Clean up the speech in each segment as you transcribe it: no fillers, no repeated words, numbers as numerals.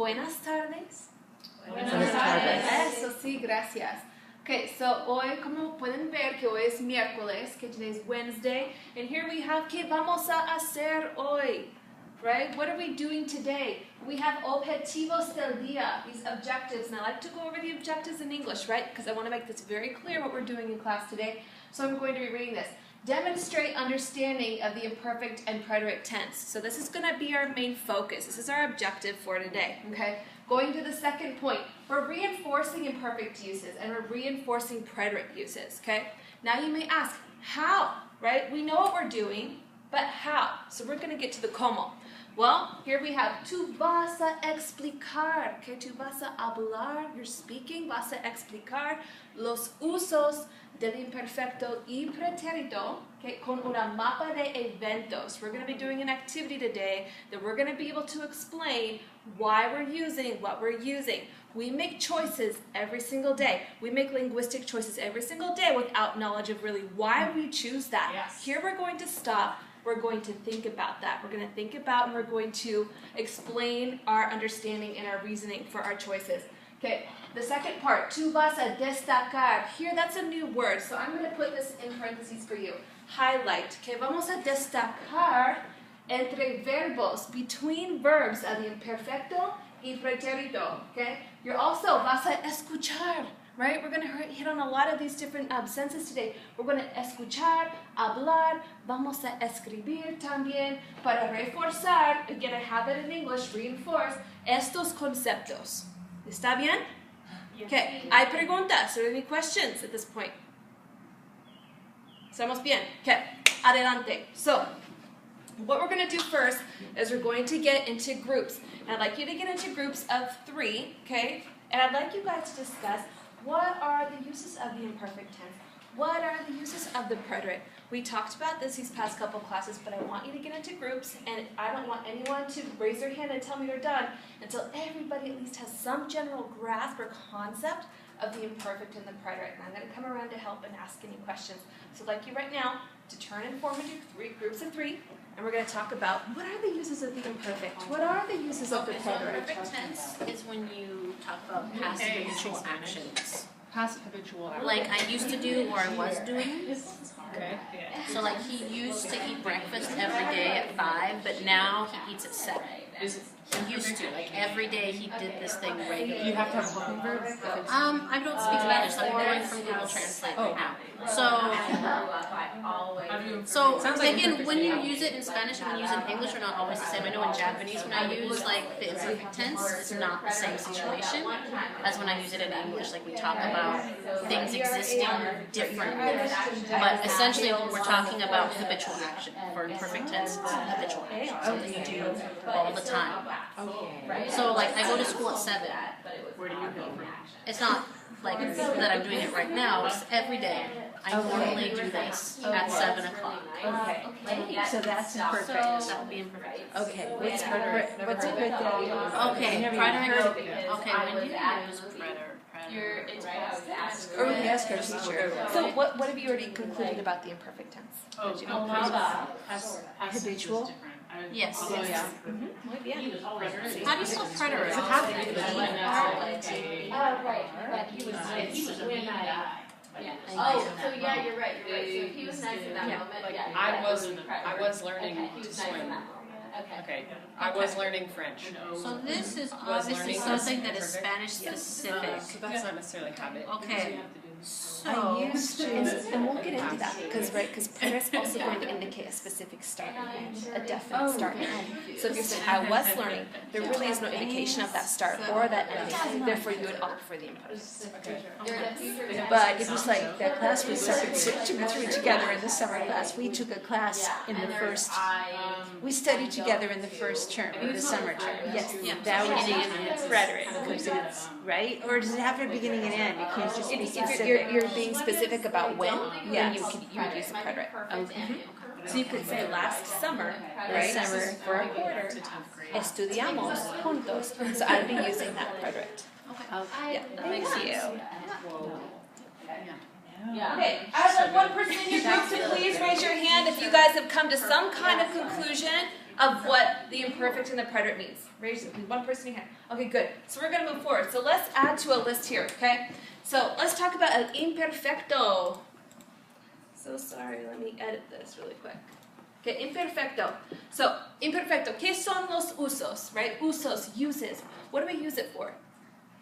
Buenas tardes. Buenas tardes. Eso sí, gracias. Okay, so hoy, como pueden ver, que hoy es miércoles, que today is Wednesday, and here we have, ¿qué vamos a hacer hoy? Right? What are we doing today? We have objetivos del día, these objectives, and I like to go over the objectives in English, right? Because I want to make this very clear what we're doing in class today. So I'm going to be reading this. Demonstrate understanding of the imperfect and preterite tense. So this is going to be our main focus. This is our objective for today, okay? Going to the second point, we're reinforcing imperfect uses and we're reinforcing preterite uses, okay? Now you may ask, how, right? We know what we're doing, but how? So we're going to get to the cómo. Well, here we have, tú vas a explicar, que tú vas a hablar, you're speaking, vas a explicar los usos del imperfecto y pretérito, okay, con una mapa de eventos. We're going to be doing an activity today that we're going to be able to explain why we're using what we're using. We make choices every single day. We make linguistic choices every single day without knowledge of really why we choose that. Yes. Here we're going to stop. We're going to think about that. We're going to think about and we're going to explain our understanding and our reasoning for our choices. Okay, the second part, tú vas a destacar. Here, that's a new word, so I'm going to put this in parentheses for you. Highlight. Okay, vamos a destacar entre verbos, between verbs of the imperfecto y pretérito. Okay, you're also vas a escuchar. Right? We're going to hit on a lot of these different senses today. We're going to escuchar, hablar, vamos a escribir también para reforzar, again I have it in English, reinforce, estos conceptos. ¿Está bien? Okay, hay preguntas or any questions at this point? ¿Estamos bien? Okay, adelante. So, what we're going to do first is we're going to get into groups. And I'd like you to get into groups of 3, okay? And I'd like you guys to discuss what are the uses of the imperfect tense? What are the uses of the preterite? We talked about this these past couple classes, but I want you to get into groups, and I don't want anyone to raise their hand and tell me they're done until everybody at least has some general grasp or concept of the imperfect and the preterite. And I'm going to come around to help and ask any questions. So I'd like you right now to turn and form into 3 groups of 3, and we're going to talk about what are the uses of the imperfect? What are the uses of the So preterite? perfect tense is when you talk about past habitual actions. Past habitual action. Like I used to do or I was doing. Okay. So like he used to eat breakfast every day at 5, but now he eats at 7. He used to, like every day he did this thing regularly. You have to have a helping verb? If it's- I don't speak Spanish, so I'm borrowing from Google Translate right now. So again, when you use it in Spanish and when you use it in English are not always the same. I know in Japanese when I use like the imperfect tense, it's not the same situation as when I use it in English. Like we talk about things existing differently. But essentially when we're talking about habitual action, for imperfect tense, it's habitual action, something you do all the time. So like I go to school at 7. Where do you go from? It's not like that I'm doing it right now, it's every day. I normally do this at 7 o'clock. Okay, so that's imperfect. That would be imperfect. Okay, what's preterite? What's preterite? Okay, preterite. Okay, when do you use preterite? Or we can ask our teacher. So what have you already concluded about the imperfect tense? Habitual? Yes. Yeah. Muy bien. How do you spell preterite? Right, but he was when so yeah, you're right. So he was nice in that moment. Yeah, I was learning to swim. Okay. I was learning French. So this is Was obviously learning something that is imperfect. Spanish specific. So that's not necessarily habit. Okay. I So used to. And we'll get into that because preterite is also going to indicate a specific start and end, a definite start and end. So if you're saying I was learning, there really is no indication of that start or that ending. Therefore, you would opt for the imperfect. But it was like that class was separate, so 2 and 3 together in the summer class. We took a class in the first. We studied together in the first term, in the summer term. Yes, that was the preterite because it's right. Or does it have a beginning and end? You can't just be If specific. you're being specific about when, then Yes. you would use the preterite. Okay. So you could say last summer, right? Summer. For a quarter, estudiamos juntos. So I'd be using that preterite. Yeah, thank you. Okay, I would like one person in your group to please raise your hand if you guys have come to some kind of conclusion of what the imperfect and the preterite means? Raise one person in your hand. Okay, good. So we're going to move forward. So let's add to a list here, okay? So let's talk about el imperfecto. So sorry, let me edit this really quick. Okay, imperfecto. So, imperfecto. ¿Qué son los usos? Right? Usos, uses. What do we use it for?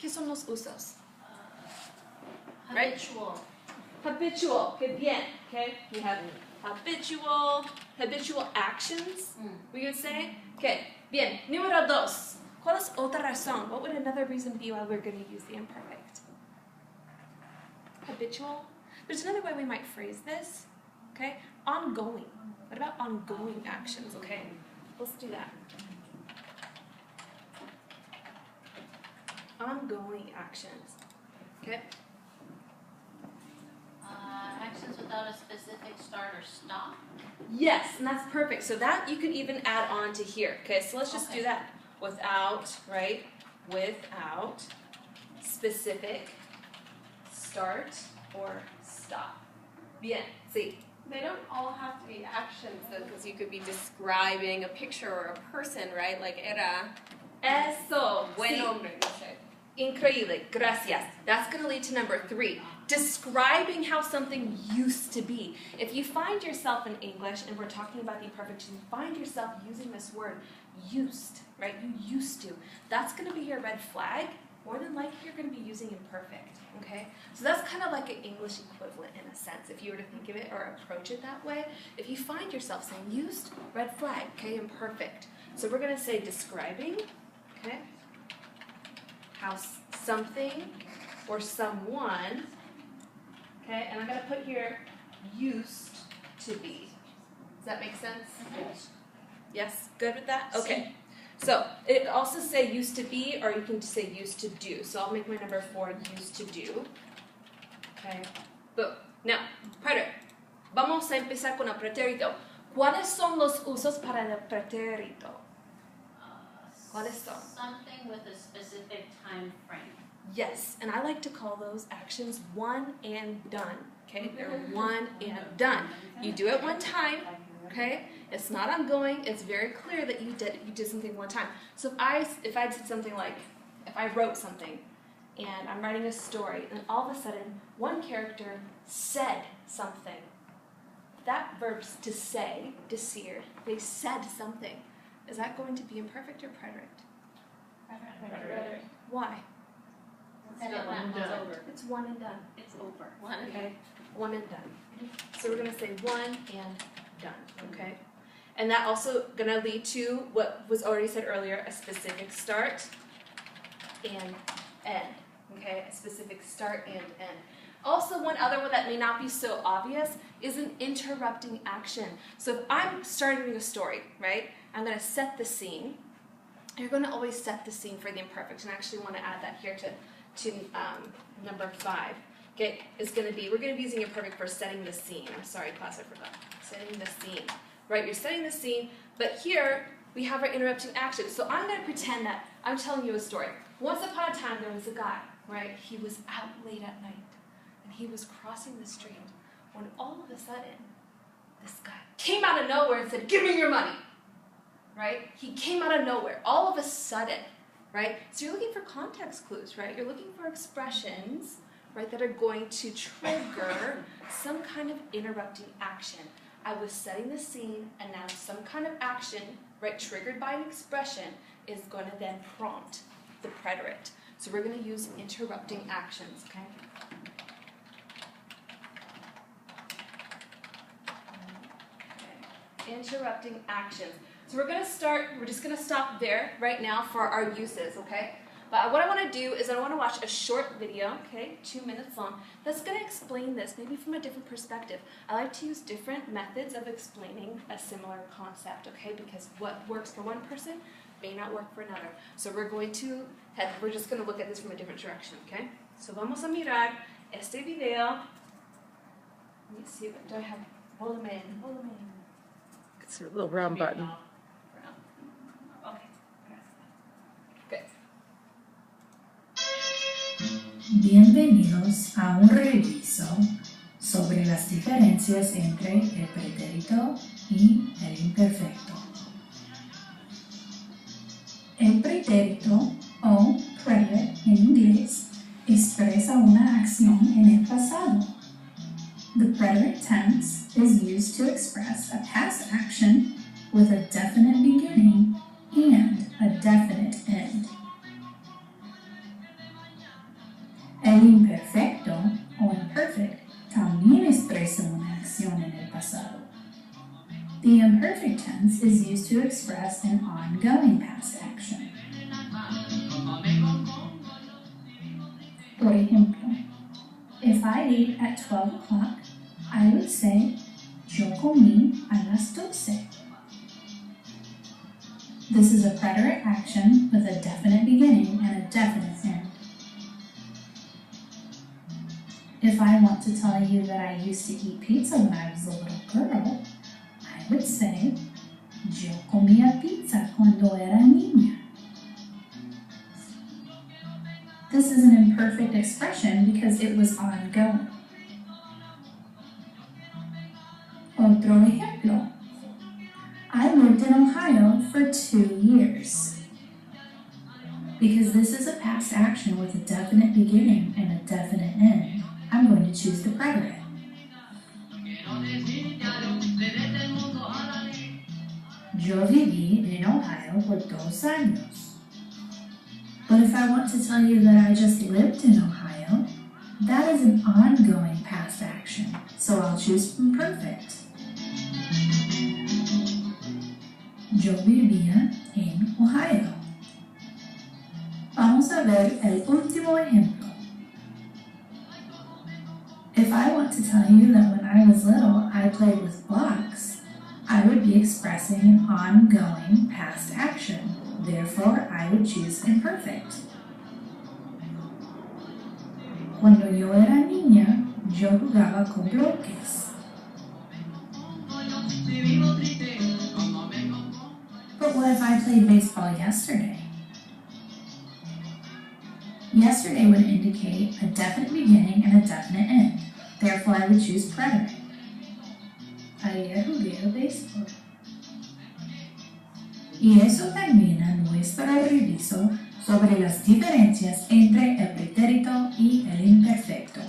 ¿Qué son los usos? Right? Habitual. Habitual. Que bien. Okay? We have habitual actions, we would say. Okay, bien. Número dos. ¿Cuál es otra razón? What would another reason be why we're going to use the imperfect? Habitual. There's another way we might phrase this. Okay? Ongoing. What about ongoing actions? Okay, let's do that. Ongoing actions. Okay? Actions without a specific start or stop. Yes, and that's perfect. So that you could even add on to here. Okay, so let's just do that. Without, right? Without specific start or stop. Bien, sí. They don't all have to be actions, though, because you could be describing a picture or a person, right? Like, era Eso. buen Sí. hombre, no sé. Increíble. Gracias. That's going to lead to number 3. Describing how something used to be. If you find yourself in English, and we're talking about the imperfect, you find yourself using this word, used, right? You used to. That's going to be your red flag. More than likely, you're going to be using imperfect, okay? So that's kind of like an English equivalent in a sense, if you were to think of it or approach it that way. If you find yourself saying used, red flag, okay, imperfect. So we're going to say describing, okay? How something or someone, okay, and I'm going to put here used to be. Does that make sense? Yes? Good with that? Okay. So it also say used to be, or you can just say used to do. So I'll make my number 4 used to do. Okay. Boom. Now, preterite. Vamos a empezar con el pretérito. ¿Cuáles son los usos para el pretérito? ¿Cuáles son? Something with a specific time frame. Yes, and I like to call those actions one and done. Okay, they're one and done. You do it one time. Okay, it's not ongoing. It's very clear that you did something one time. So if I did something like, if I wrote something, and I'm writing a story, and all of a sudden one character said something. That verb to say, decir, they said something. Is that going to be imperfect or preterite? Preterite. Why? It's over. It's one and done. It's over. One and Okay, one and done. So we're going to say one and done, okay? And that also going to lead to what was already said earlier, a specific start and end, okay? A specific start and end. Also, one other one that may not be so obvious is an interrupting action. So if I'm starting a story, right, I'm going to set the scene. You're going to always set the scene for the imperfect, and I actually want to add that here to number 5. Okay, it's going to be, we're going to be using imperfect for setting the scene. I'm sorry, class, I forgot. Setting the scene. Right, you're setting the scene, but here we have our interrupting action. So I'm going to pretend that I'm telling you a story. Once upon a time, there was a guy, right? He was out late at night, and he was crossing the street when all of a sudden, this guy came out of nowhere and said, "Give me your money." Right? He came out of nowhere, all of a sudden, right? So you're looking for context clues, right? You're looking for expressions, right, that are going to trigger some kind of interrupting action. I was setting the scene, and now some kind of action, right, triggered by an expression, is going to then prompt the preterite. So we're going to use interrupting actions, okay? Interrupting actions. So we're just going to stop there right now for our uses, okay? But what I want to do is I want to watch a short video, okay, 2 minutes long, that's going to explain this, maybe from a different perspective. I like to use different methods of explaining a similar concept, okay, because what works for one person may not work for another. So we're just going to look at this from a different direction, okay? So vamos a mirar este video. Let me see, do I have volumen? It's a little round button. Bienvenidos a un reviso sobre las diferencias entre el pretérito y el imperfecto. El pretérito o preterite en inglés expresa una acción en el pasado. The preterite tense is used to express a past action with a definite beginning and a definite end. El imperfecto o imperfect también expresa una acción en el pasado. The imperfect tense is used to express an ongoing past action. Por ejemplo, if I ate at 12 o'clock, I would say, yo comí a las 12. This is a preterite action with a definite beginning and a definite end. If I want to tell you that I used to eat pizza when I was a little girl, I would say, yo comía pizza cuando era niña. This is an imperfect expression because it was ongoing. Otro ejemplo. I lived in Ohio for 2 years. Because this is a past action with a definite beginning and a definite end, I'm going to choose the preterite. Yo viví en Ohio por 2 años. But if I want to tell you that I just lived in Ohio, that is an ongoing past action, so I'll choose imperfect. Yo vivía en Ohio. Vamos a ver el último ejemplo. If I want to tell you that when I was little I played with blocks, I would be expressing an ongoing past action. Therefore, I would choose imperfect. Cuando yo era niña, yo jugaba con bloques. But what if I played baseball yesterday? Yesterday would indicate a definite beginning and a definite end. Therefore, I would choose preterite. Ayer jugué al béisbol. Y eso termina nuestro reviso sobre las diferencias entre el pretérito y el imperfecto.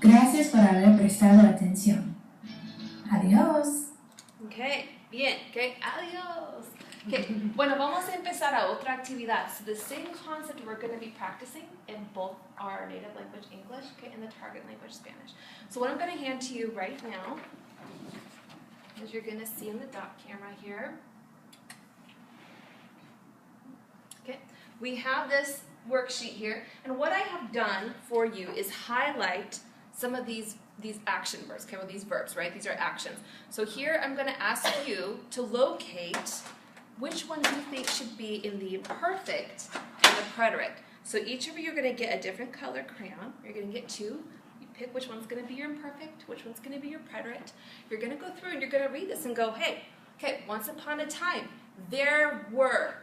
Gracias por haber prestado atención. Adiós. Okay, bien, okay, adiós. Okay, bueno, vamos a empezar a otra actividad. So the same concept we're going to be practicing in both our native language English, okay, and the target language Spanish. So what I'm going to hand to you right now, as you're going to see in the dot camera here, okay, we have this worksheet here, and what I have done for you is highlight some of these action verbs, okay, well these verbs, right? These are actions. So here I'm going to ask you to locate which ones you think should be in the imperfect and the preterite. So each of you are going to get a different color crayon. You're going to get 2. You pick which one's going to be your imperfect, which one's going to be your preterite. You're going to go through and you're going to read this and go, hey, okay, once upon a time, there were.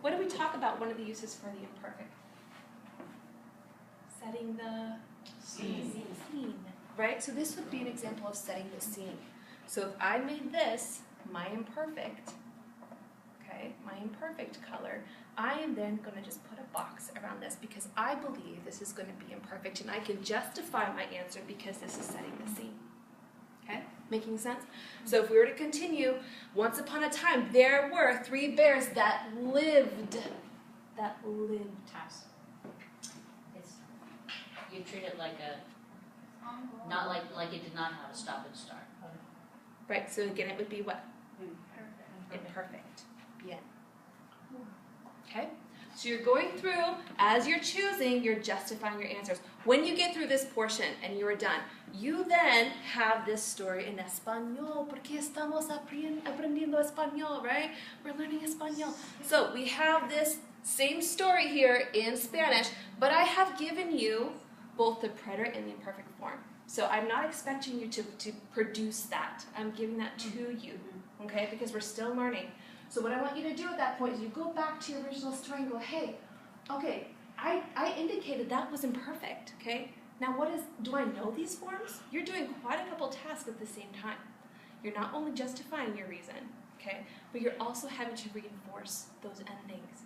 What did we talk about one of the uses for the imperfect? Setting the scene, right? So this would be an example of setting the scene. So if I made this my imperfect, okay, my imperfect color, I am then going to just put a box around this because I believe this is going to be imperfect and I can justify my answer because this is setting the scene. Okay, making sense? So if we were to continue, once upon a time there were 3 bears that lived. Task. You treat it like not like it did not have a stop and start. Right, so again it would be what? Imperfect. Bien. Okay? So you're going through, as you're choosing, you're justifying your answers. When you get through this portion and you are done, you then have this story in español, porque estamos aprendiendo español, right? We're learning español. So we have this same story here in Spanish, but I have given you both the preterite and the imperfect form. So I'm not expecting you to produce that. I'm giving that to you, okay? Because we're still learning. So what I want you to do at that point is you go back to your original story and go, hey, okay, I indicated that was imperfect, okay? Now do I know these forms? You're doing quite a couple tasks at the same time. You're not only justifying your reason, okay? But you're also having to reinforce those endings.